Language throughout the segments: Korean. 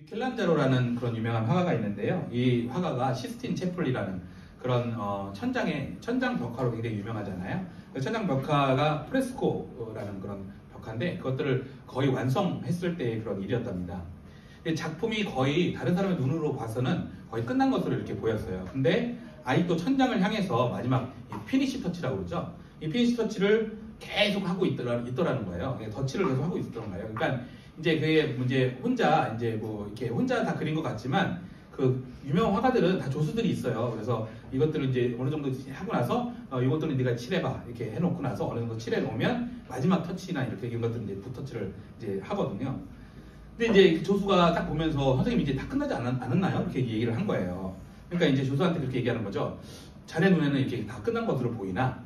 미켈란젤로라는 그런 유명한 화가가 있는데요. 이 화가가 시스틴 채플이라는 그런 천장 벽화로 굉장히 유명하잖아요. 그 천장 벽화가 프레스코라는 그런 벽화인데 그것들을 거의 완성했을 때의 그런 일이었답니다. 작품이 거의 다른 사람의 눈으로 봐서는 거의 끝난 것으로 이렇게 보였어요. 근데 아직도 천장을 향해서 마지막 이 피니시 터치라고 그러죠. 이 피니시 터치를 계속 하고 있더라는 거예요. 덧칠을 계속 하고 있었던 거예요. 그러니까 이제 그게 이제 혼자 이렇게 혼자 다 그린 것 같지만 그 유명 화가들은 다 조수들이 있어요. 그래서 이것들을 이제 어느 정도 하고 나서 이것들은 네가 칠해봐 이렇게 해놓고 나서 어느 정도 칠해 놓으면 마지막 터치나 이렇게 이런 것들은 이제 붓터치를 이제 하거든요. 근데 이제 그 조수가 딱 보면서 선생님 이제 다 끝나지 않았나요? 이렇게 얘기를 한 거예요. 그러니까 이제 조수한테 그렇게 얘기하는 거죠. 자네 눈에는 이렇게 다 끝난 것으로 보이나?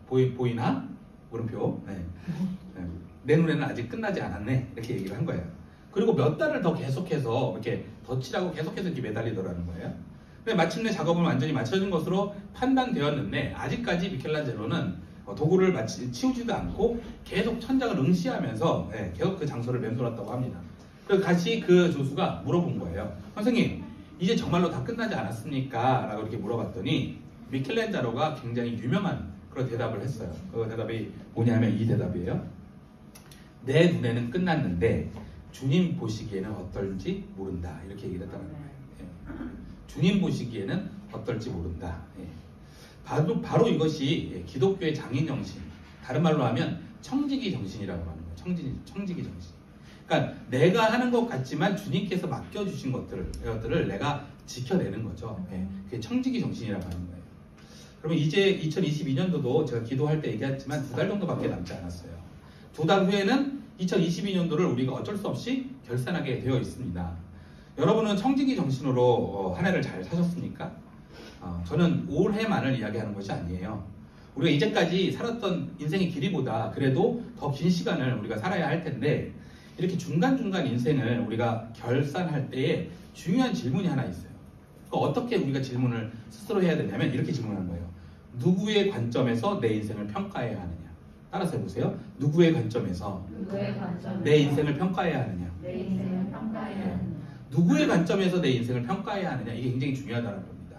보이나? 물음표. 네. 내 눈에는 아직 끝나지 않았네. 이렇게 얘기를 한 거예요. 그리고 몇 달을 더 계속해서 이렇게 덧칠하고 계속해서 이렇게 매달리더라는 거예요. 근데 마침내 작업은 완전히 마쳐진 것으로 판단되었는데 아직까지 미켈란젤로는 도구를 치우지도 않고 계속 천장을 응시하면서 계속 그 장소를 맴돌았다고 합니다. 그래서 다시 그 조수가 물어본 거예요. 선생님, 이제 정말로 다 끝나지 않았습니까? 라고 이렇게 물어봤더니 미켈란젤로가 굉장히 유명한 그런 대답을 했어요. 그 대답이 뭐냐면 이 대답이에요. 내 눈에는 끝났는데 주님 보시기에는 어떨지 모른다. 이렇게 얘기를 했다는 거예요. 주님 보시기에는 어떨지 모른다. 바로 이것이 기독교의 장인 정신, 다른 말로 하면 청지기 정신이라고 하는 거예요. 청지기 정신. 그러니까 내가 하는 것 같지만 주님께서 맡겨주신 것들을 내가 지켜내는 거죠. 그게 청지기 정신이라고 하는 거예요. 그러면 이제 2022년도도 제가 기도할 때 얘기했지만 2달 정도밖에 남지 않았어요. 2달 후에는 2022년도를 우리가 어쩔 수 없이 결산하게 되어 있습니다. 여러분은 청지기 정신으로 한 해를 잘 사셨습니까? 저는 올해만을 이야기하는 것이 아니에요. 우리가 이제까지 살았던 인생의 길이보다 그래도 더 긴 시간을 우리가 살아야 할 텐데 이렇게 중간중간 인생을 우리가 결산할 때에 중요한 질문이 하나 있어요. 어떻게 우리가 질문을 스스로 해야 되냐면 이렇게 질문하는 거예요. 누구의 관점에서 내 인생을 평가해야 하느냐? 따라서 해보세요. 누구의 관점에서 내 인생을 평가해야 하느냐? 누구의 관점에서 내 인생을 평가해야 하느냐? 이게 굉장히 중요하다는 겁니다.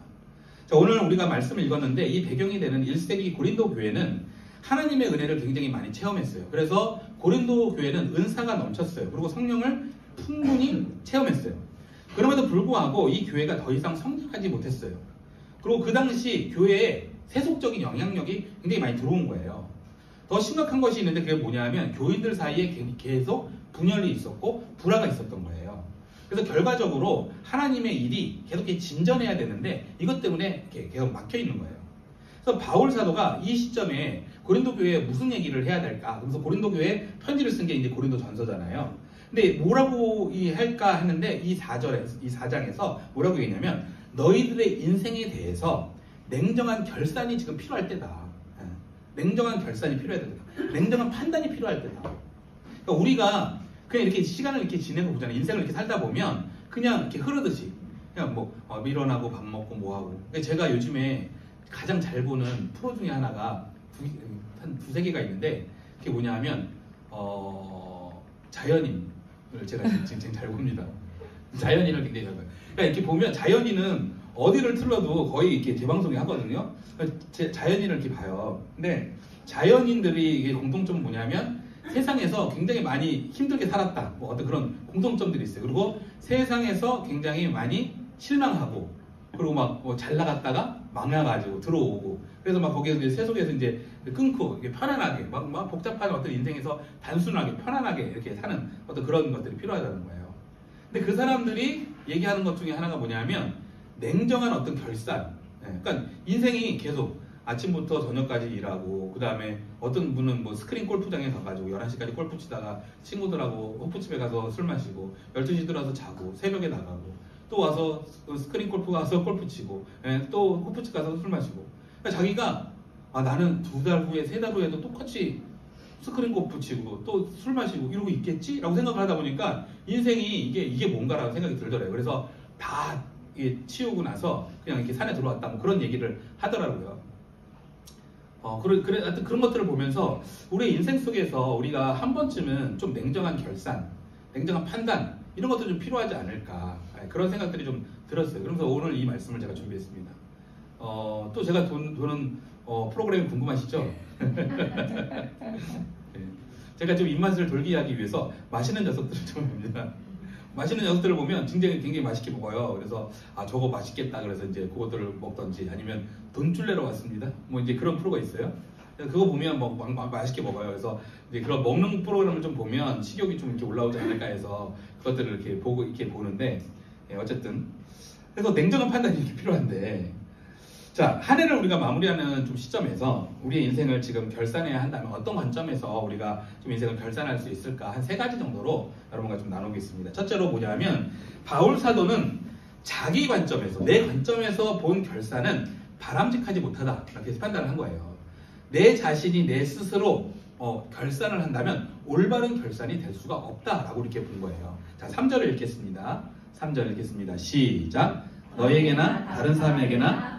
자, 오늘 우리가 말씀을 읽었는데 이 배경이 되는 1세기 고린도 교회는 하나님의 은혜를 굉장히 많이 체험했어요. 그래서 고린도 교회는 은사가 넘쳤어요. 그리고 성령을 풍분히 체험했어요. 그럼에도 불구하고 이 교회가 더 이상 성장하지 못했어요. 그리고 그 당시 교회에 세속적인 영향력이 굉장히 많이 들어온 거예요. 더 심각한 것이 있는데 그게 뭐냐면 교인들 사이에 계속 분열이 있었고 불화가 있었던 거예요. 그래서 결과적으로 하나님의 일이 계속 진전해야 되는데 이것 때문에 계속 막혀 있는 거예요. 그래서 바울 사도가 이 시점에 고린도 교회에 무슨 얘기를 해야 될까? 그래서 고린도 교회에 편지를 쓴 게 이제 고린도 전서잖아요. 근데 뭐라고 할까 했는데 이 4장에서 뭐라고 얘기냐면 너희들의 인생에 대해서 냉정한 결산이 지금 필요할 때다. 냉정한 결산이 필요할 때다. 냉정한 판단이 필요할 때다. 그러니까 우리가 그냥 이렇게 시간을 이렇게 지내고 보잖아요. 인생을 이렇게 살다 보면 그냥 이렇게 흐르듯이 그냥 일어나고 밥 먹고 뭐 하고. 제가 요즘에 가장 잘 보는 프로 중에 하나가 한 두세 개가 있는데 그게 뭐냐 하면 자연인을 제가 지금 잘 봅니다. 자연인을 굉장히 잘 봐요. 그러니까 이렇게 보면 자연인은 어디를 틀어도 거의 이렇게 재방송이 하거든요. 자연인을 이렇게 봐요. 근데 자연인들이 이게 공통점은 뭐냐면 세상에서 굉장히 많이 힘들게 살았다. 어떤 그런 공통점들이 있어요. 그리고 세상에서 굉장히 많이 실망하고 그리고 막 잘 나갔다가 망해가지고 들어오고 그래서 막 거기에서 이제 세속에서 이제 끊고 이렇게 편안하게 막 복잡한 어떤 인생에서 단순하게 편안하게 이렇게 사는 어떤 그런 것들이 필요하다는 거예요. 근데 그 사람들이 얘기하는 것 중에 하나가 뭐냐면 냉정한 어떤 결산. 그러니까 인생이 계속 아침부터 저녁까지 일하고 그 다음에 어떤 분은 스크린 골프장에 가가지고 11시까지 골프 치다가 친구들하고 호프집에 가서 술 마시고 12시 들어서 자고 새벽에 나가고 또 와서 스크린 골프 가서 골프 치고 또 호프집 가서 술 마시고 그러니까 자기가 나는 2달 후에 3달 후에도 똑같이 스크린 골프 치고 또 술 마시고 이러고 있겠지? 라고 생각을 하다 보니까 인생이 이게 뭔가라고 생각이 들더래요. 그래서 다 치우고 나서 그냥 이렇게 산에 들어왔다 뭐 그런 얘기를 하더라고요. 하여튼 그런 것들을 보면서 우리의 인생 속에서 우리가 한 번쯤은 좀 냉정한 결산, 냉정한 판단 이런 것도 좀 필요하지 않을까 그런 생각들이 좀 들었어요. 그래서 오늘 이 말씀을 제가 준비했습니다. 또 제가 도는 프로그램이 궁금하시죠? 네. 제가 좀 입맛을 돌게 하기 위해서 맛있는 녀석들을 좀 봅니다. 맛있는 녀석들을 보면 굉장히 맛있게 먹어요. 그래서 저거 맛있겠다 그래서 이제 그것들을 먹던지 아니면 돈줄 내러 왔습니다. 뭐 이제 그런 프로가 있어요. 그거 보면 뭐 맛있게 먹어요. 그래서 이제 그런 먹는 프로그램을 좀 보면 식욕이 좀 이렇게 올라오지 않을까 해서 그것들을 이렇게 보는데 어쨌든 그래서 냉정한 판단이 이렇게 필요한데 자, 한 해를 우리가 마무리하는 좀 시점에서 우리의 인생을 지금 결산해야 한다면 어떤 관점에서 우리가 좀 인생을 결산할 수 있을까 한 3가지 정도로 여러분과 좀 나누겠습니다. 첫째로 뭐냐면 바울 사도는 자기 관점에서 내 관점에서 본 결산은 바람직하지 못하다 이렇게 판단을 한 거예요. 내 자신이 내 스스로 결산을 한다면 올바른 결산이 될 수가 없다라고 이렇게 본 거예요. 자, 3절을 읽겠습니다. 3절 읽겠습니다. 시작. 너에게나 다른 사람에게나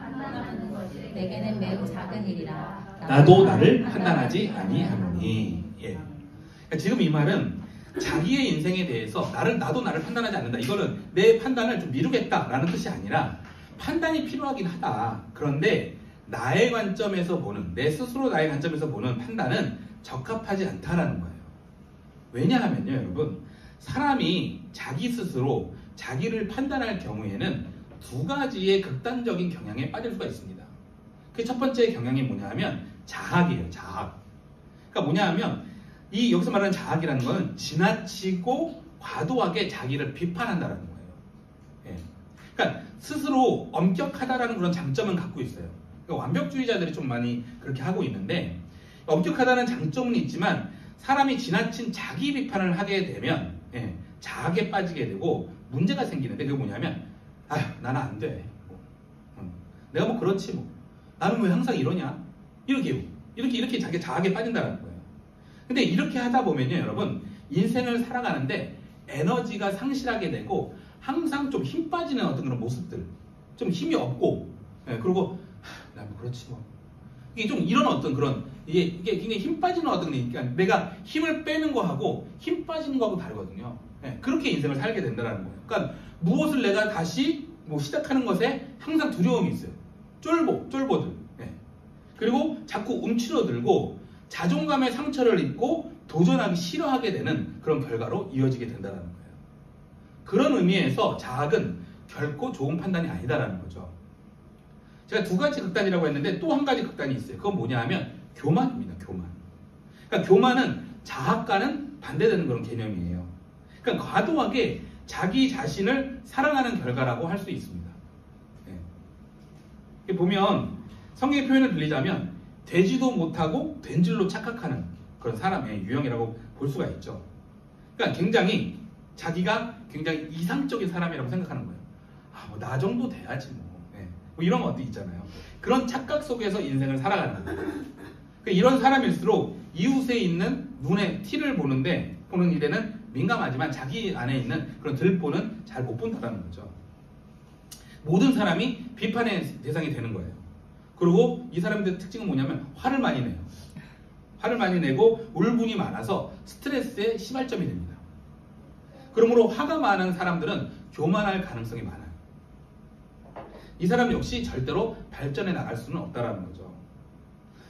내게는 매우 작은 일이라 나도 나를 판단하지 아니하노니. 예. 그러니까 지금 이 말은 자기의 인생에 대해서 나도 나를 판단하지 않는다. 이거는 내 판단을 좀 미루겠다라는 뜻이 아니라 판단이 필요하긴 하다. 그런데 나의 관점에서 보는 내 스스로 나의 관점에서 보는 판단은 적합하지 않다라는 거예요. 왜냐하면요, 여러분 사람이 자기 스스로 자기를 판단할 경우에는 2가지의 극단적인 경향에 빠질 수가 있습니다. 그 첫 번째 경향이 뭐냐 하면 자학이에요. 자학. 그러니까 뭐냐 하면 여기서 말하는 자학이라는 것은 지나치고 과도하게 자기를 비판한다는 거예요. 예. 그러니까 스스로 엄격하다라는 그런 장점은 갖고 있어요. 그러니까 완벽주의자들이 좀 많이 그렇게 하고 있는데 엄격하다는 장점은 있지만 사람이 지나친 자기 비판을 하게 되면 자학에 빠지게 되고 문제가 생기는데 그게 뭐냐면 나는 안 돼. 내가 뭐 그렇지 뭐. 나는 왜 항상 이러냐? 이렇게 자기 자학에 빠진다는 거예요. 근데 이렇게 하다 보면요, 여러분 인생을 살아가는데 에너지가 상실하게 되고 항상 좀 힘 빠지는 어떤 그런 모습들, 좀 힘이 없고, 그리고 나 뭐 그렇지 뭐. 이게 좀 이런 어떤 그런 이게 굉장히 힘 빠지는 어떤 그러니까 내가 힘을 빼는 거하고 힘 빠지는 거하고 다르거든요. 그렇게 인생을 살게 된다는 거예요. 그러니까 무엇을 내가 다시 시작하는 것에 항상 두려움이 있어요. 쫄보들. 그리고 자꾸 움츠러들고 자존감의 상처를 입고 도전하기 싫어하게 되는 그런 결과로 이어지게 된다는 거예요. 그런 의미에서 자학은 결코 좋은 판단이 아니다라는 거죠. 제가 2가지 극단이라고 했는데 또 한 가지 극단이 있어요. 그건 뭐냐 하면 교만입니다. 교만. 그러니까 교만은 자학과는 반대되는 그런 개념이에요. 그러니까 과도하게 자기 자신을 사랑하는 결과라고 할 수 있습니다. 보면 성경의 표현을 빌리자면 되지도 못하고 된 줄로 착각하는 그런 사람의 유형이라고 볼 수가 있죠. 그러니까 자기가 굉장히 이상적인 사람이라고 생각하는 거예요. 뭐 나 정도 돼야지 뭐. 뭐 이런 것도 있잖아요. 그런 착각 속에서 인생을 살아가는 거예요. 그러니까 이런 사람일수록 이웃에 있는 눈에 티를 보는 일에는 민감하지만 자기 안에 있는 그런 들보는 잘 못 본다는 거죠. 모든 사람이 비판의 대상이 되는 거예요. 그리고 이 사람들의 특징은 뭐냐면 화를 많이 내요. 화를 많이 내고 울분이 많아서 스트레스의 시발점이 됩니다. 그러므로 화가 많은 사람들은 교만할 가능성이 많아요. 이 사람 역시 절대로 발전해 나갈 수는 없다는 거죠.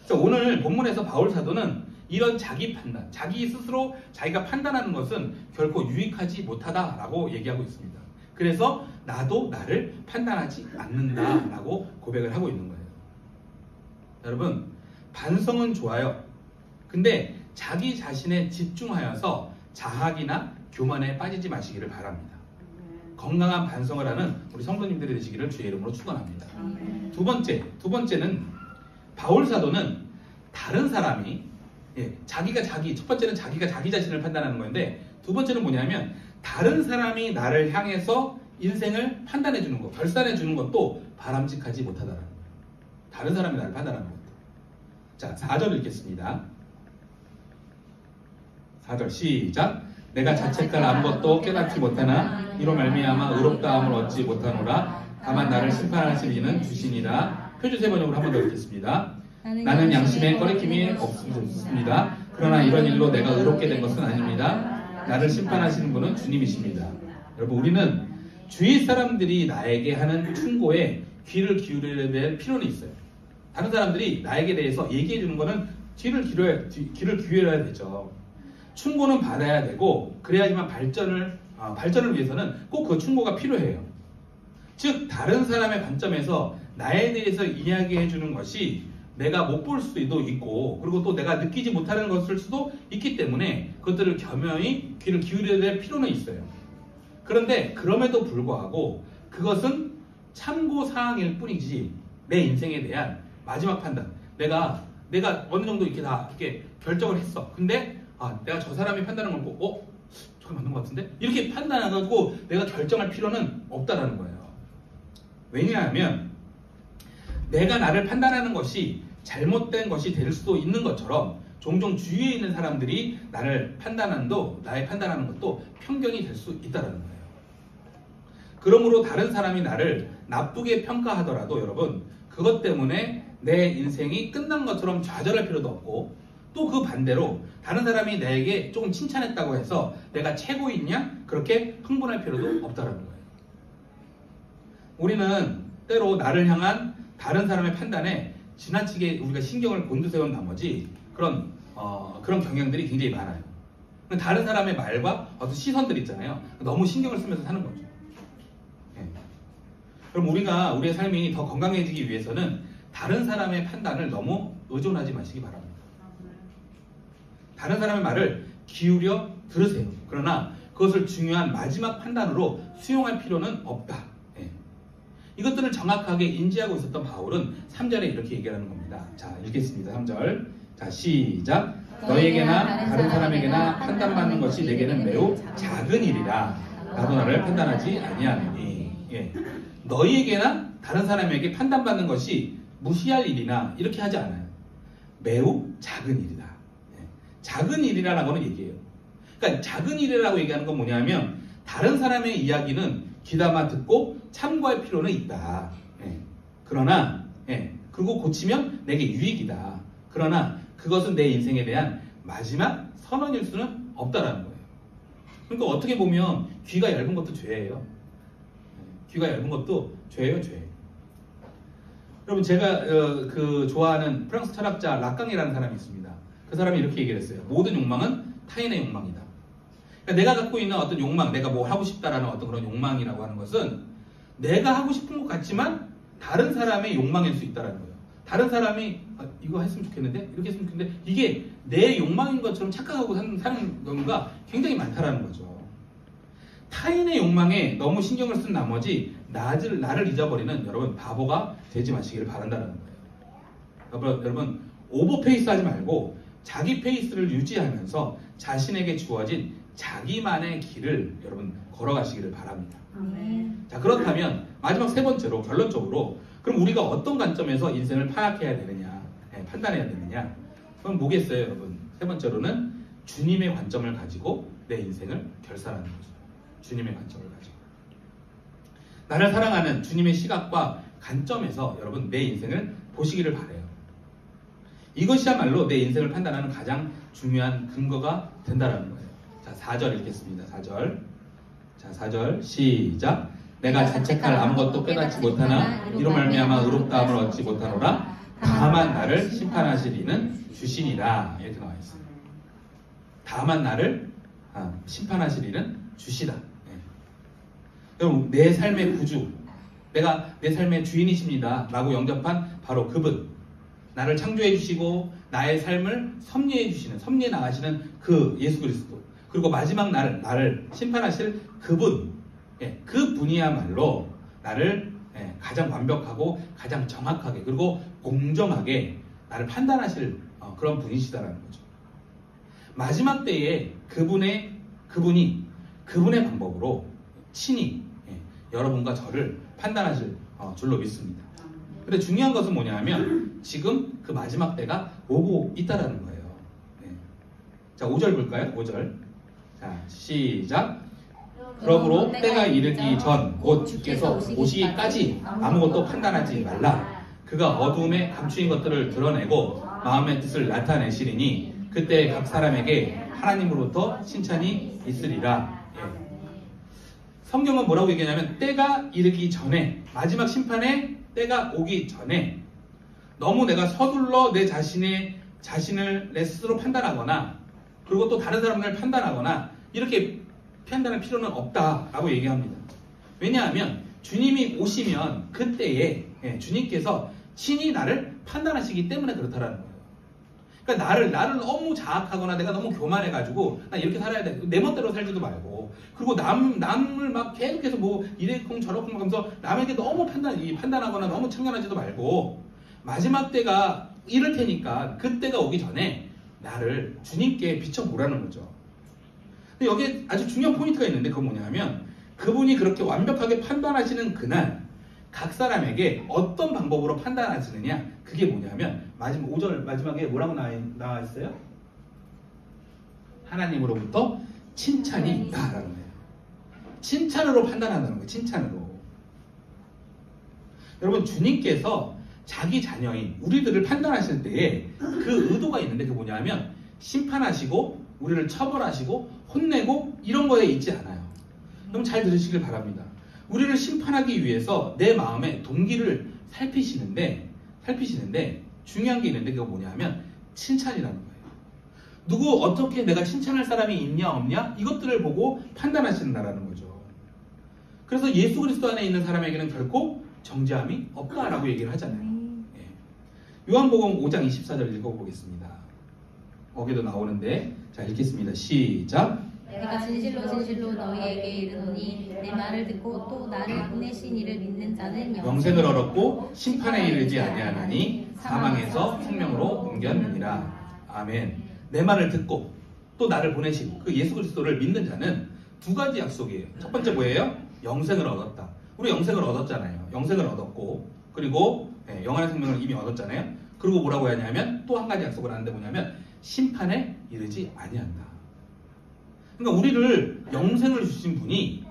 그래서 오늘 본문에서 바울 사도는 이런 자기 판단, 자기 스스로 자기가 판단하는 것은 결코 유익하지 못하다라고 얘기하고 있습니다. 그래서 나도 나를 판단하지 않는다라고 고백을 하고 있는 거예요. 여러분, 반성은 좋아요. 근데 자기 자신에 집중하여서 자학이나 교만에 빠지지 마시기를 바랍니다. 건강한 반성을 하는 우리 성도님들이 되시기를 주의 이름으로 축원합니다. 두 번째는 바울 사도는 다른 사람이 첫 번째는 자기가 자기 자신을 판단하는 건데 두 번째는 뭐냐면 다른 사람이 나를 향해서 인생을 판단해 주는 것, 결산해 주는 것도 바람직하지 못하다라는 거예요. 다른 사람이 나를 판단하는 것도. 자, 4절 읽겠습니다. 4절 시작. 내가 자책할 아무것도 깨닫지 못하나 이로 말미암아 의롭다함을 얻지 못하노라. 다만 나를 심판하실 이는 주시니라. 표주세 번역으로 한 번 더 읽겠습니다. 나는 양심에 꺼리낌이 없습니다. 그러나 이런 일로 내가 의롭게 된 것은 아닙니다. 나를 심판하시는 분은 주님이십니다. 여러분, 우리는 주위 사람들이 나에게 하는 충고에 귀를 기울여야 될 필요는 있어요. 다른 사람들이 나에게 대해서 얘기해 주는 거는 귀를 기울여야 되죠. 충고는 받아야 되고, 그래야지만 발전을 위해서는 꼭 그 충고가 필요해요. 즉, 다른 사람의 관점에서 나에 대해서 이야기해 주는 것이 내가 못 볼 수도 있고, 그리고 또 내가 느끼지 못하는 것일 수도 있기 때문에 그것들을 겸허히 귀를 기울여야 될 필요는 있어요. 그런데 그럼에도 불구하고 그것은 참고사항일 뿐이지 내 인생에 대한 마지막 판단, 내가 어느 정도 이렇게 결정을 했어. 근데 내가 저 사람이 판단한 걸 보고 저게 맞는 것 같은데? 이렇게 판단해가지고 내가 결정할 필요는 없다라는 거예요. 왜냐하면 내가 나를 판단하는 것이 잘못된 것이 될 수도 있는 것처럼 종종 주위에 있는 사람들이 나의 판단하는 것도 편견이 될 수 있다는 거예요. 그러므로 다른 사람이 나를 나쁘게 평가하더라도 여러분, 그것 때문에 내 인생이 끝난 것처럼 좌절할 필요도 없고, 또 그 반대로 다른 사람이 내게 조금 칭찬했다고 해서 내가 최고이냐? 그렇게 흥분할 필요도 없다는 거예요. 우리는 때로 나를 향한 다른 사람의 판단에 지나치게 우리가 신경을 곤두세운 나머지 그런 경향들이 굉장히 많아요. 다른 사람의 말과 어떤 시선들 있잖아요. 너무 신경을 쓰면서 사는 거죠. 네. 그럼 우리가 우리의 삶이 더 건강해지기 위해서는 다른 사람의 판단을 너무 의존하지 마시기 바랍니다. 다른 사람의 말을 기울여 들으세요. 그러나 그것을 중요한 마지막 판단으로 수용할 필요는 없다. 네. 이것들을 정확하게 인지하고 있었던 바울은 3절에 이렇게 얘기하는 겁니다. 자, 읽겠습니다. 3절. 자, 시작. 너에게나 다른 사람에게나 판단받는 것이 내게는 매우 작은 일이라 나도 나를 판단하지 아니하노니. 예. 너희에게나 다른 사람에게 판단받는 것이 무시할 일이나 이렇게 하지 않아요. 매우 작은 일이다. 예. 작은 일이라고는 얘기해요. 그러니까 작은 일이라고 얘기하는 건 뭐냐면 다른 사람의 이야기는 귀담아 듣고 참고할 필요는 있다. 예. 그러나 그거 고치면 내게 유익이다. 그러나 그것은 내 인생에 대한 마지막 선언일 수는 없다라는 거예요. 그러니까 어떻게 보면 귀가 얇은 것도 죄예요. 귀가 얇은 것도 죄예요, 죄. 여러분, 제가 좋아하는 프랑스 철학자 락강이라는 사람이 있습니다. 그 사람이 이렇게 얘기를 했어요. 모든 욕망은 타인의 욕망이다. 그러니까 내가 갖고 있는 어떤 욕망, 내가 뭐 하고 싶다라는 어떤 그런 욕망이라고 하는 것은 내가 하고 싶은 것 같지만 다른 사람의 욕망일 수 있다는 거예요. 다른 사람이 이거 했으면 좋겠는데, 이렇게 했으면 좋겠는데, 이게 내 욕망인 것처럼 착각하고 사는 경우가 굉장히 많다라는 거죠. 타인의 욕망에 너무 신경을 쓴 나머지 나를 잊어버리는 여러분 바보가 되지 마시기를 바란다는 거예요. 여러분 오버페이스 하지 말고 자기 페이스를 유지하면서 자신에게 주어진 자기만의 길을 여러분 걸어가시기를 바랍니다. 자, 그렇다면 마지막 세 번째로, 결론적으로 그럼 우리가 어떤 관점에서 인생을 파악해야 되느냐, 판단해야 되느냐, 그건 뭐겠어요, 여러분? 세 번째로는 주님의 관점을 가지고 내 인생을 결산하는 거죠. 주님의 관점을 가지고 나를 사랑하는 주님의 시각과 관점에서 여러분 내 인생을 보시기를 바라요. 이것이야말로 내 인생을 판단하는 가장 중요한 근거가 된다는 거예요. 자, 4절 읽겠습니다. 4절. 자, 4절 시작. 내가 자책할 아무것도 깨닫지 못하나 이로 말미암아 의롭다함을 얻지 못하노라. 다만 나를 심판하실 이는 주시니라. 이렇게 나와 있어요. 다만 나를 심판하실 이는 주시다. 여러분, 내 삶의 구주, 내가 내 삶의 주인이십니다 라고 영접한 바로 그분, 나를 창조해 주시고 나의 삶을 섭리해 주시는, 섭리해 나가시는 그 예수 그리스도, 그리고 마지막 나를 심판하실 그분, 그분이야말로 나를 가장 완벽하고 가장 정확하게 그리고 공정하게 나를 판단하실 그런 분이시다라는 거죠. 마지막 때에 그분이 그분의 방법으로 친히 여러분과 저를 판단하실 줄로 믿습니다. 근데 중요한 것은 뭐냐면 지금 그 마지막 때가 오고 있다라는 거예요. 자, 5절 볼까요? 5절. 자, 시작. 그러므로 때가 이르기 전 곧 주께서 오시기까지 아무것도 판단하지 말라. 그가 어두움에 감추인 것들을 드러내고 마음의 뜻을 나타내시리니 그때 각 사람에게 하나님으로부터 칭찬이 있으리라. 성경은 뭐라고 얘기하냐면 때가 이르기 전에, 마지막 심판의 때가 오기 전에 너무 내가 서둘러 내 자신을 내 스스로 판단하거나 그리고 또 다른 사람을 판단하거나 이렇게 판단할 필요는 없다라고 얘기합니다. 왜냐하면 주님이 오시면 그때에 주님께서 친히 나를 판단하시기 때문에 그렇다라는 거예요. 그러니까 나를 너무 자학하거나 내가 너무 교만해가지고 나 이렇게 살아야 돼. 내 멋대로 살지도 말고 그리고 남을 막 계속해서 뭐 이래쿵 저래쿵 하면서 남에게 너무 판단하거나 너무 참견하지도 말고 마지막 때가 이럴 테니까 그때가 오기 전에 나를 주님께 비춰보라는 거죠. 근데 여기에 아주 중요한 포인트가 있는데 그건 뭐냐면 그분이 그렇게 완벽하게 판단하시는 그날 각 사람에게 어떤 방법으로 판단하시느냐 그게 뭐냐면 마지막 5절 마지막에 뭐라고 나와 있어요? 하나님으로부터 칭찬이 있다라는 거예요. 칭찬으로 판단한다는 거예요. 칭찬으로. 여러분 주님께서 자기 자녀인 우리들을 판단하실 때에 그 의도가 있는데 그게 뭐냐면 심판하시고 우리를 처벌하시고 혼내고 이런 거에 있지 않아요. 여러분 잘 들으시길 바랍니다. 우리를 심판하기 위해서 내 마음의 동기를 살피시는데 중요한 게 있는데 그거 뭐냐면 칭찬이라는 거예요. 누구 어떻게 내가 칭찬할 사람이 있냐 없냐 이것들을 보고 판단하신다라는 거죠. 그래서 예수 그리스도 안에 있는 사람에게는 결코 정죄함이 없다라고 얘기를 하잖아요. 요한복음 5장 24절 읽어보겠습니다. 거기도 나오는데 자 읽겠습니다. 시작. 내가 진실로 진실로 너희에게 이르노니 내 말을 듣고 또 나를 보내신 이를 믿는 자는 영생을 얻었고 심판에 이르지 아니하나니 사망에서 생명으로 옮겼느니라. 아멘. 내 말을 듣고 또 나를 보내신 그 예수 그리스도를 믿는 자는 두 가지 약속이에요. 첫 번째 뭐예요? 영생을 얻었다. 우리 영생을 얻었잖아요. 영생을 얻었고 그리고 영원한 생명을 이미 얻었잖아요. 그리고 뭐라고 하냐면 또 한 가지 약속을 하는데 뭐냐면 심판에 이르지 아니한다. 그러니까 우리를 영생을 주신 분이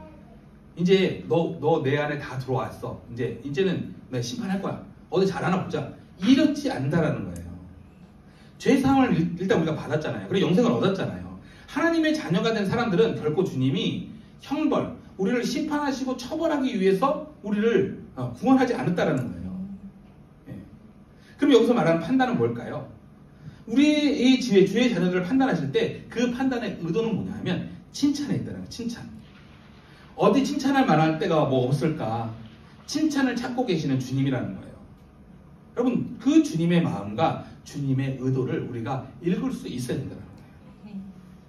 이제 너 내 안에 다 들어왔어. 이제는 내가 심판할 거야. 어디 잘하나 보자. 이렇지 않다라는 거예요. 죄사함을 일단 우리가 받았잖아요. 그리고 영생을 얻었잖아요. 하나님의 자녀가 된 사람들은 결코 주님이 형벌, 우리를 심판하시고 처벌하기 위해서 우리를 구원하지 않았다라는 거예요. 그럼 여기서 말하는 판단은 뭘까요? 우리의 주의 자녀들을 판단하실 때 그 판단의 의도는 뭐냐 하면 칭찬에 있다는 거예요. 칭찬. 어디 칭찬할 만한 때가 뭐 없을까? 칭찬을 찾고 계시는 주님이라는 거예요. 여러분 그 주님의 마음과 주님의 의도를 우리가 읽을 수 있어야 된다는 거예요.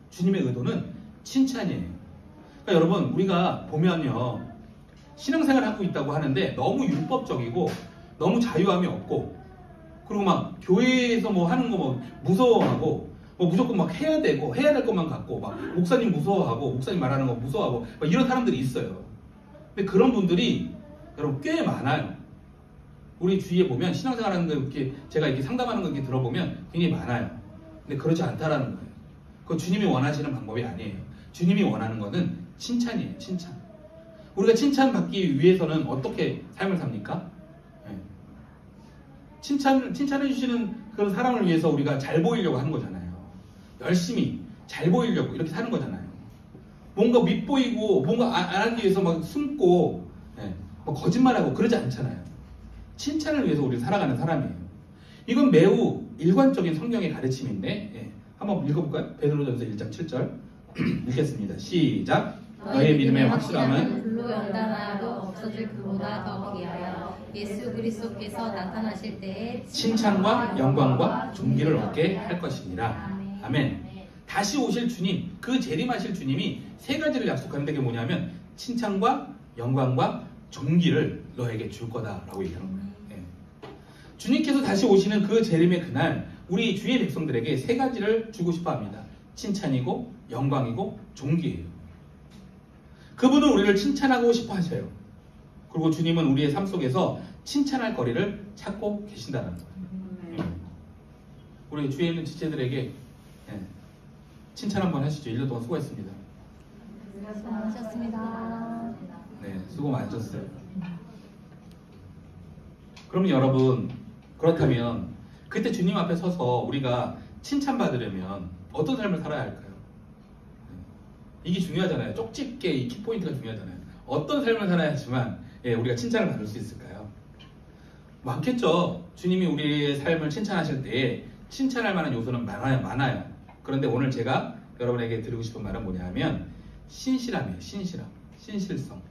주님의 의도는 칭찬이에요. 그러니까 여러분 우리가 보면요 신앙생활을 하고 있다고 하는데 너무 율법적이고 너무 자유함이 없고 그리고 막 교회에서 뭐 하는 거 뭐 무서워하고 뭐 무조건 막 해야 되고 해야 될 것만 갖고 막 목사님 무서워하고 목사님 말하는 거 무서워하고 막 이런 사람들이 있어요. 근데 그런 분들이 여러분 꽤 많아요. 우리 주위에 보면 신앙생활하는 거 이렇게 제가 이렇게 상담하는 거 이렇게 들어보면 굉장히 많아요. 근데 그렇지 않다라는 거예요. 그건 주님이 원하시는 방법이 아니에요. 주님이 원하는 거는 칭찬이에요. 칭찬. 우리가 칭찬받기 위해서는 어떻게 삶을 삽니까? 칭찬해 주시는 그런 사람을 위해서 우리가 잘 보이려고 하는 거잖아요. 열심히 잘 보이려고 이렇게 사는 거잖아요. 뭔가 밉보이고 뭔가 안 하기 위해서 막 숨고 뭐 거짓말하고 그러지 않잖아요. 칭찬을 위해서 우리가 살아가는 사람이에요. 이건 매우 일관적인 성경의 가르침인데 한번 읽어볼까요? 베드로전서 1장 7절 읽겠습니다. 시작. 너의 믿음의 확실함은 불로 연단하여도 없어질 그보다 더 귀하여 예수 그리스도께서 나타나실 때에 칭찬과 영광과 존귀를 얻게 할 것이니라. 아멘. 다시 오실 주님, 그 재림하실 주님이 세 가지를 약속하는데 그게 뭐냐면 칭찬과 영광과 존귀를 너에게 줄 거다라고 얘기하는 거예요. 주님께서 다시 오시는 그 재림의 그날 우리 주의 백성들에게 세 가지를 주고 싶어 합니다. 칭찬이고 영광이고 존귀예요. 그분은 우리를 칭찬하고 싶어 하셔요. 그리고 주님은 우리의 삶 속에서 칭찬할 거리를 찾고 계신다는 거예요. 우리 주위에 있는 지체들에게 칭찬 한번 하시죠. 1년 동안 수고했습니다. 수고하셨습니다. 네, 수고 많으셨어요. 그럼 여러분 그렇다면 그때 주님 앞에 서서 우리가 칭찬받으려면 어떤 삶을 살아야 할까요? 이게 중요하잖아요. 쪽집게 이 키포인트가 중요하잖아요. 어떤 삶을 살아야지만 우리가 칭찬을 받을 수 있을까요? 많겠죠. 주님이 우리의 삶을 칭찬하실 때에 칭찬할 만한 요소는 많아요. 그런데 오늘 제가 여러분에게 드리고 싶은 말은 뭐냐 하면 신실함이에요. 신실성.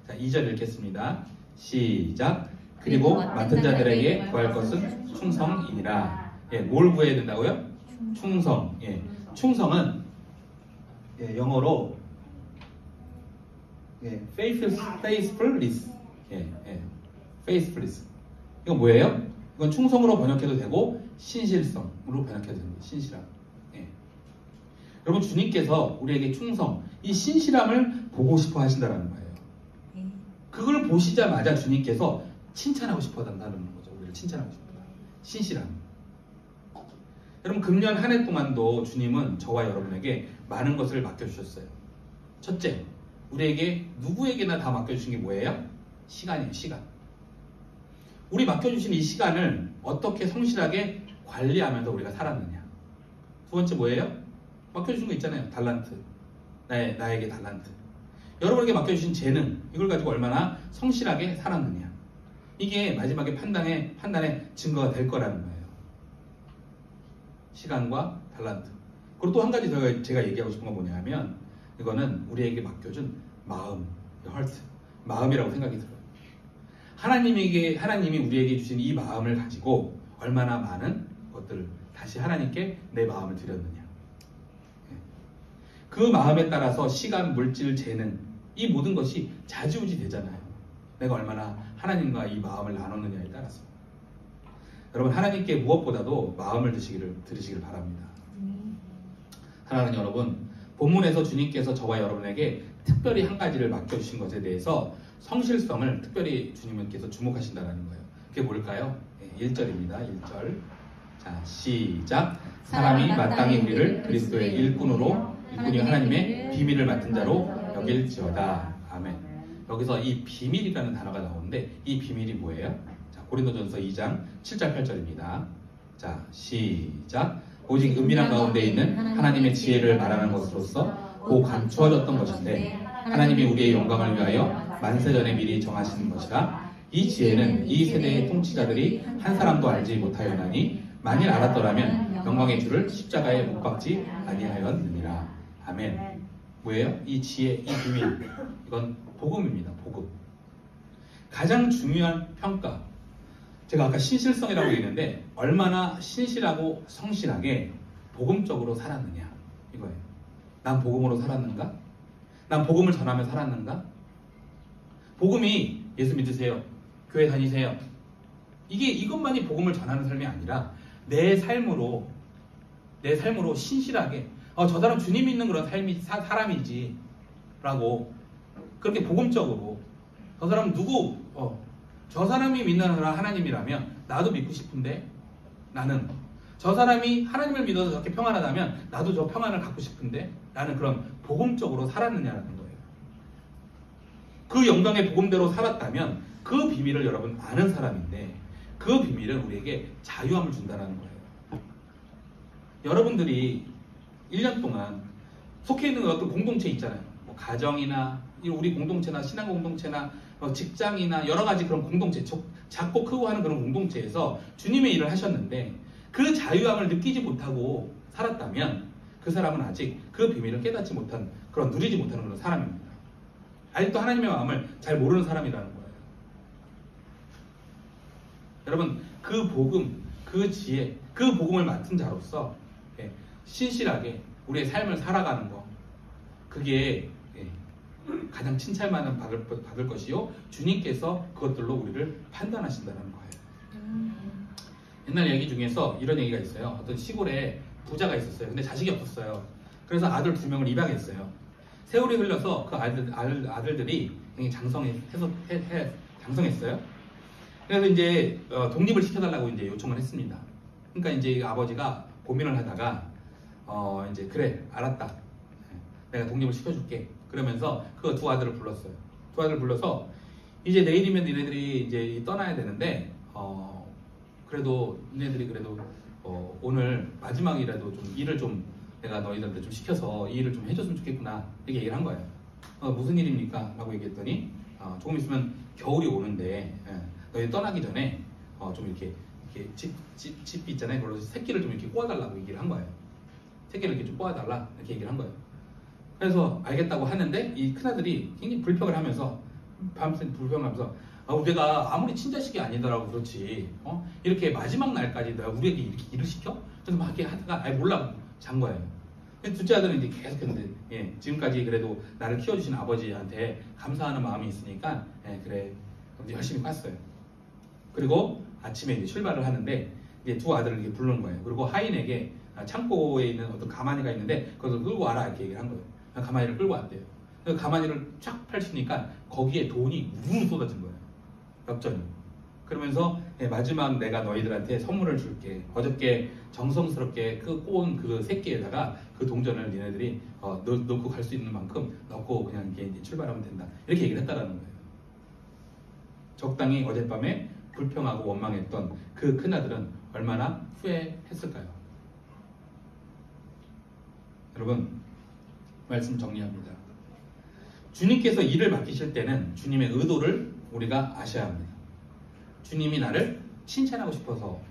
자, 2절 읽겠습니다. 시작. 그리고 맡은 자들에게 구할 것은 충성이니라. 뭘 구해야 된다고요? 충성. 충성은 영어로 faithfulness. faithfulness. 이건 뭐예요? 이건 충성으로 번역해도 되고 신실성으로 번역해도 됩니다. 신실함. 여러분 주님께서 우리에게 충성, 이 신실함을 보고 싶어 하신다는 거예요. 그걸 보시자마자 주님께서 칭찬하고 싶어 한다는 거죠. 우리를 칭찬하고 싶다. 신실함. 여러분 금년 한 해 동안도 주님은 저와 여러분에게 많은 것을 맡겨주셨어요. 첫째, 우리에게 누구에게나 다 맡겨주신 게 뭐예요? 시간이에요. 시간. 우리 맡겨주신 이 시간을 어떻게 성실하게 관리하면서 우리가 살았느냐. 두 번째 뭐예요? 맡겨주신 거 있잖아요. 달란트. 나에게 달란트. 여러분에게 맡겨주신 재능, 이걸 가지고 얼마나 성실하게 살았느냐. 이게 마지막에 판단의 증거가 될 거라는 거예요. 시간과 달란트. 그리고 또 한 가지 더 제가 얘기하고 싶은 건 뭐냐 하면 이거는 우리에게 맡겨준 마음, heart, 마음이라고 생각이 들어요. 하나님이 우리에게 주신 이 마음을 가지고 얼마나 많은 것들을 다시 하나님께 내 마음을 드렸느냐. 그 마음에 따라서 시간, 물질, 재능, 이 모든 것이 좌지우지 되잖아요. 내가 얼마나 하나님과 이 마음을 나눴느냐에 따라서. 여러분 하나님께 무엇보다도 마음을 들으시기를 바랍니다. 사랑하는 여러분, 본문에서 주님께서 저와 여러분에게 특별히 한 가지를 맡겨주신 것에 대해서 성실성을 특별히 주님께서 주목하신다는 거예요. 그게 뭘까요? 1절입니다. 1절. 자, 시작. 사람이 마땅히 우리를 그리스도의 일꾼이 하나님의 비밀을 맡은 자로 여길지어다. 아멘. 여기서 이 비밀이라는 단어가 나오는데 이 비밀이 뭐예요? 자, 고린도전서 2장 7절 8절입니다. 자, 시작. 오직 은밀한 가운데 있는 하나님의 지혜를 말하는 것으로서 곧 감추어졌던 것인데 하나님이 우리의 영광을 위하여 만세전에 미리 정하시는 것이라. 이 지혜는 이 세대의 통치자들이 한 사람도 알지 못하였나니 만일 알았더라면 영광의 주를 십자가에 못 박지 아니하였느니라. 아멘. 뭐예요? 이 지혜, 이 비밀, 이건 복음입니다. 복음. 가장 중요한 평가. 제가 아까 신실성이라고 얘기했는데 얼마나 신실하고 성실하게 복음적으로 살았느냐 이거예요. 난 복음으로 살았는가? 난 복음을 전하며 살았는가? 복음이 예수 믿으세요. 교회 다니세요. 이것만이 복음을 전하는 삶이 아니라 내 삶으로 신실하게 저 사람 주님 믿는 그런 사람이지 라고 그렇게 복음적으로 저 사람 저 사람이 믿는 하나님이라면 나도 믿고 싶은데 나는 저 사람이 하나님을 믿어서 저렇게 평안하다면 나도 저 평안을 갖고 싶은데 나는 그런 복음적으로 살았느냐라는 거예요. 그 영광의 복음대로 살았다면 그 비밀을 여러분 아는 사람인데 그 비밀은 우리에게 자유함을 준다는 거예요. 여러분들이 1년 동안 속해 있는 어떤 공동체 있잖아요. 뭐 가정이나 우리 공동체나 신앙 공동체나 직장이나 여러 가지 그런 공동체, 작고 크고 하는 그런 공동체에서 주님의 일을 하셨는데 그 자유함을 느끼지 못하고 살았다면 그 사람은 아직 그 비밀을 깨닫지 못한 누리지 못하는 그런 사람입니다. 아직도 하나님의 마음을 잘 모르는 사람이라는 거예요. 여러분 그 복음, 그 지혜, 그 복음을 맡은 자로서 신실하게 우리의 삶을 살아가는 거 그게 가장 칭찬만은 받을 것이요 주님께서 그것들로 우리를 판단하신다는 거예요. 옛날 얘기 중에서 이런 얘기가 있어요. 어떤 시골에 부자가 있었어요. 근데 자식이 없었어요. 그래서 아들 2명을 입양했어요. 세월이 흘러서 그 아들들이 장성했어요. 그래서 이제 독립을 시켜달라고 이제 요청을 했습니다. 그러니까 이제 아버지가 고민을 하다가 이제 그래 알았다. 내가 독립을 시켜줄게. 그러면서 그 두 아들을 불렀어요. 두 아들을 불러서 이제 내일이면 니네들이 이제 떠나야 되는데 그래도 니네들이 오늘 마지막이라도 좀 일을 좀 내가 너희들한테 좀 시켜서 이 일을 좀 해줬으면 좋겠구나 이렇게 얘기를 한 거예요. 무슨 일입니까? 라고 얘기했더니 조금 있으면 겨울이 오는데 너희 떠나기 전에 좀 이렇게 집 있잖아요. 그걸로 새끼를 좀 이렇게 꼬아달라고 얘기를 한 거예요. 새끼를 이렇게 좀 꼬아달라 이렇게 얘기를 한 거예요. 그래서 알겠다고 하는데 이 큰아들이 굉장히 불평을 하면서 밤새 불평하면서 우리가 아무리 친자식이 아니더라고 그렇지 이렇게 마지막 날까지 내가 우리에게 이렇게 일을 시켜? 그래서 막 이렇게 하다가 몰라 잔 거예요. 둘째 아들은 이제 계속 했는데 지금까지 그래도 나를 키워주신 아버지한테 감사하는 마음이 있으니까 그래 열심히 깠어요. 그리고 아침에 이제 출발을 하는데 이제 두 아들을 이렇게 부르는 거예요. 그리고 하인에게 창고에 있는 어떤 가마니가 있는데 그것을 끌고 와라 이렇게 얘기를 한 거예요. 가마니를 끌고 왔대요. 그래서 가마니를 쫙 펼치니까 거기에 돈이 우르르 쏟아진 거예요. 엽전이. 그러면서 마지막 내가 너희들한테 선물을 줄게. 어저께 정성스럽게 꼬은 그 새끼에다가 그 동전을 니네들이 넣고 갈 수 있는 만큼 넣고 그냥 이렇게 출발하면 된다. 이렇게 얘기를 했다라는 거예요. 적당히 어젯밤에 불평하고 원망했던 그 큰아들은 얼마나 후회했을까요? 여러분, 말씀 정리합니다. 주님께서 일을 맡기실 때는 주님의 의도를 우리가 아셔야 합니다. 주님이 나를 칭찬하고 싶어서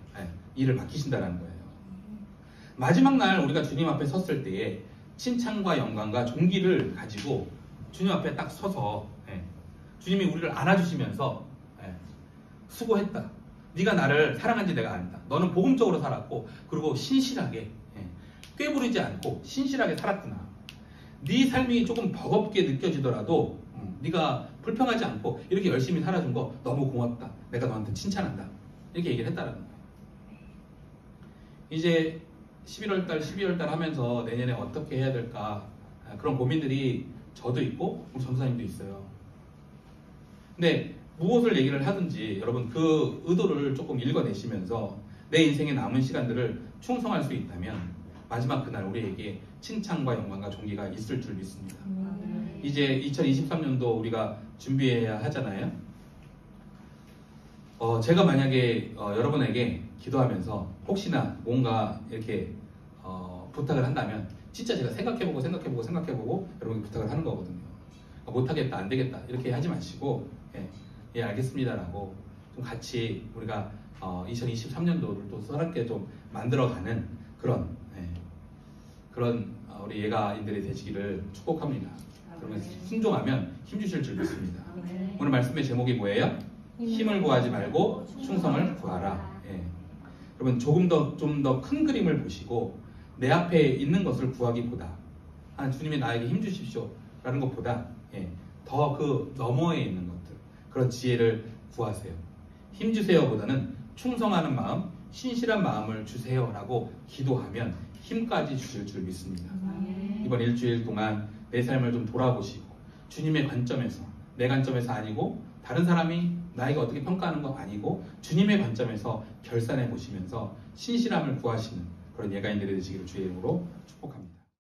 일을 맡기신다는 거예요. 마지막 날 우리가 주님 앞에 섰을 때에 칭찬과 영광과 존귀를 가지고 주님 앞에 딱 서서 주님이 우리를 안아주시면서 수고했다. 네가 나를 사랑한지 내가 안다. 너는 복음적으로 살았고 그리고 신실하게 꾀부리지 않고 신실하게 살았구나. 네 삶이 조금 버겁게 느껴지더라도 네가 불평하지 않고 이렇게 열심히 살아준 거 너무 고맙다. 내가 너한테 칭찬한다. 이렇게 얘기를 했다라는 거예요. 이제 11월달, 12월달 하면서 내년에 어떻게 해야 될까 그런 고민들이 저도 있고 우리 전도사님도 있어요. 근데 무엇을 얘기를 하든지 여러분 그 의도를 조금 읽어내시면서 내 인생의 남은 시간들을 충성할 수 있다면 마지막 그날 우리에게 칭찬과 영광과 존귀가 있을 줄 믿습니다. 이제 2023년도 우리가 준비해야 하잖아요. 제가 만약에 여러분에게 기도하면서 혹시나 뭔가 이렇게 부탁을 한다면 진짜 제가 생각해보고 여러분께 부탁을 하는 거거든요. 못하겠다, 안 되겠다 이렇게 하지 마시고 예 알겠습니다라고 좀 같이 우리가 2023년도를 또 서럽게 좀 만들어가는 그런 우리 예가인들이 되시기를 축복합니다. 그러면 순종하면 힘주실 줄 믿습니다. 오늘 말씀의 제목이 뭐예요? 힘을 구하지 말고 충성을 구하라. 여러분 좀 더 큰 그림을 보시고 내 앞에 있는 것을 구하기보다 주님이 나에게 힘 주십시오 라는 것보다 더 그 너머에 있는 것들 그런 지혜를 구하세요. 힘 주세요 보다는 충성하는 마음, 신실한 마음을 주세요 라고 기도하면 힘까지 주실 줄 믿습니다. 이번 일주일 동안 내 삶을 좀 돌아보시고 주님의 관점에서 내 관점에서 아니고 다른 사람이 나에게 어떻게 평가하는 거 아니고 주님의 관점에서 결산해 보시면서 신실함을 구하시는 그런 예가인들이 되시기를 주의 이름으로 축복합니다.